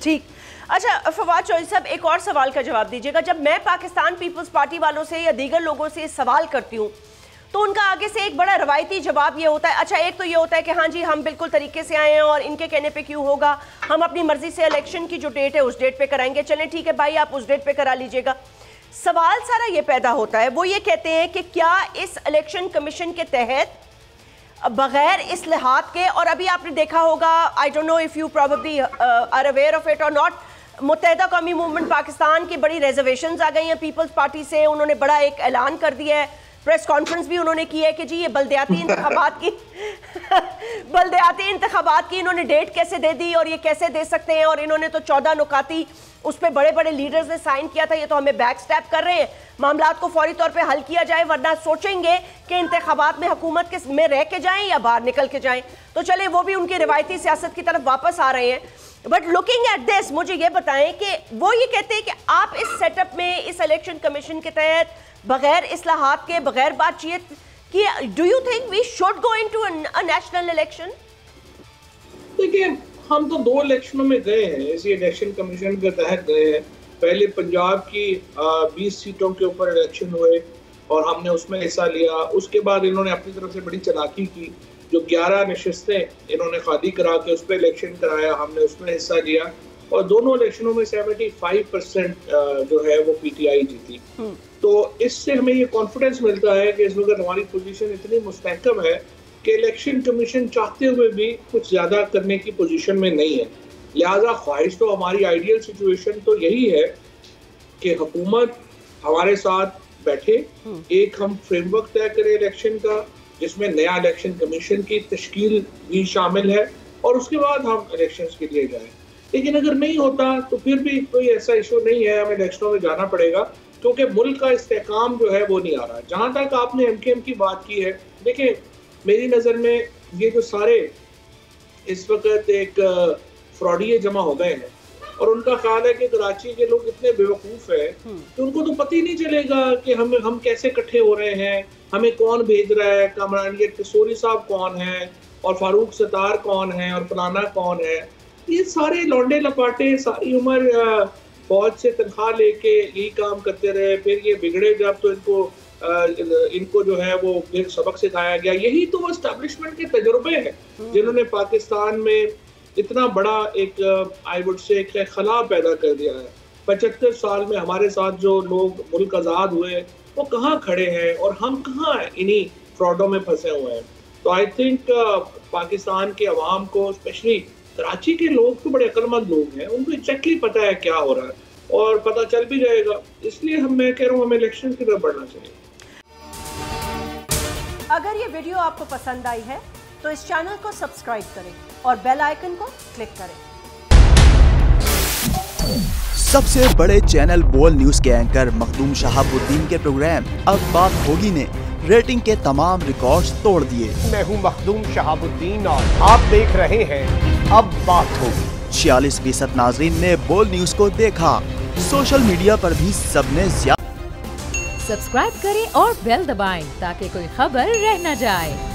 ठीक। अच्छा फवाद चौधरी साहब, एक और सवाल का जवाब दीजिएगा। जब मैं पाकिस्तान पीपल्स पार्टी वालों से या दीगर लोगों से सवाल करती हूँ तो उनका आगे से एक बड़ा रवायती जवाब ये होता है, अच्छा एक तो ये होता है कि हाँ जी हम बिल्कुल तरीके से आए हैं और इनके कहने पे क्यों होगा, हम अपनी मर्जी से इलेक्शन की जो डेट है उस डेट पे कराएंगे, चलें ठीक है भाई आप उस डेट पे करा लीजिएगा। सवाल सारा ये पैदा होता है, वो ये कहते हैं कि क्या इस इलेक्शन कमीशन के तहत बगैर इस्लाहात के, और अभी आपने देखा होगा, I don't know if you probably are aware of it or not, Muttahida Qaumi movement Pakistan की बड़ी रिजर्वेशंस आ गई हैं पीपल्स पार्टी से, उन्होंने बड़ा एक ऐलान कर दिया है, प्रेस कॉन्फ्रेंस भी उन्होंने की है कि जी ये बल्दियाती इंतखाबात की इन्होंने डेट कैसे दे दी और ये कैसे दे सकते हैं, और इन्होंने तो 14 नुकाती उस पर बड़े बड़े लीडर्स ने साइन किया था, ये तो हमें बैक स्टैप कर रहे हैं, मामलात को फौरी तौर पे हल किया जाए वरना सोचेंगे कि इंतखाबात में हुकूमत के में रह के जाएं या बाहर निकल के जाएं। तो चले वो भी उनकी रिवायती सियासत की तरफ वापस आ रहे हैं। बट लुकिंग एट दिस, मुझे ये बताएं कि वो ये कहते हैं कि आप इस सेटअप में, इस इलेक्शन कमीशन के तहत बगैर इस्लाहात के, बगैर बातचीत की, do you think we should go into a national election? देखिए हम तो 2 इलेक्शनों में गए हैं, इसी इलेक्शन कमीशन के तहत गए हैं। पहले पंजाब की 20 सीटों के ऊपर इलेक्शन हुए और हमने उसमें हिस्सा लिया। उसके बाद इन्होंने अपनी तरफ से बड़ी चालाकी की, जो 11 नशिस्तें इन्होंने खाली करा के उस पर इलेक्शन कराया, हमने उसमें हिस्सा लिया और दोनों इलेक्शनों में 75% जो है वो पीटीआई जीती। तो इससे हमें ये कॉन्फिडेंस मिलता है कि इस वक्त हमारी पोजीशन इतनी मुस्तहकम है कि इलेक्शन कमीशन चाहते हुए भी कुछ ज़्यादा करने की पोजीशन में नहीं है। लिहाजा ख्वाहिश तो हमारी आइडियल सिचुएशन तो यही है कि हुकूमत हमारे साथ बैठे, एक हम फ्रेमवर्क तय करें इलेक्शन का जिसमें नया इलेक्शन कमीशन की तश्कील भी शामिल है और उसके बाद हम इलेक्शंस के लिए जाएं। लेकिन अगर नहीं होता तो फिर भी कोई ऐसा इशू नहीं है, हमें इलेक्शनों में जाना पड़ेगा क्योंकि मुल्क का इस्तेहकाम जो है वो नहीं आ रहा। जहाँ तक आपने एमकेएम की बात की है, देखिए मेरी नज़र में ये जो सारे इस वक्त एक फ्रॉडिये जमा हो गए हैं और उनका ख्याल है कि कराची के लोग इतने बेवकूफ़ हैं कि उनको तो पता ही नहीं चलेगा कि हम कैसे इकट्ठे हो रहे हैं, हमें कौन भेज रहा है, कामरानियत किशोरी साहब कौन है और फारूक सतार कौन है और फलाना कौन है। ये सारे लौंडे लपाटे सारी उम्र फौज से तनख्वाह लेके यही काम करते रहे, फिर ये बिगड़े जब तो इनको जो है वो फिर सबक सिखाया गया। यही तो एस्टैब्लिशमेंट के तजुर्बे हैं जिन्होंने पाकिस्तान में इतना बड़ा एक आई वुड से एक खला पैदा कर दिया है। 75 साल में हमारे साथ जो लोग मुल्क आज़ाद हुए वो कहाँ खड़े हैं और हम कहाँ इन्हीं फ्रॉडों में फंसे हुए हैं। तो आई थिंक पाकिस्तान के अवाम को, स्पेशली कराची के लोग तो बड़े अक्लमंद लोग हैं, उनको एग्जैक्टली पता है क्या हो रहा है और पता चल भी जाएगा। इसलिए मैं कह रहा हूँ हमें इलेक्शन की तरफ बढ़ना चाहिए। अगर ये वीडियो आपको पसंद आई है तो इस चैनल को सब्सक्राइब करें और बेल आइकन को क्लिक करें। सबसे बड़े चैनल बोल न्यूज के एंकर मखदूम शहाबुद्दीन के प्रोग्राम अब बात होगी ने रेटिंग के तमाम रिकॉर्ड्स तोड़ दिए। मैं हूं मखदूम शहाबुद्दीन और आप देख रहे हैं अब बात होगी। 46% नाजरीन ने बोल न्यूज को देखा। सोशल मीडिया पर भी सबने सब्सक्राइब करें और बेल दबाएं ताकि कोई खबर रह न जाए।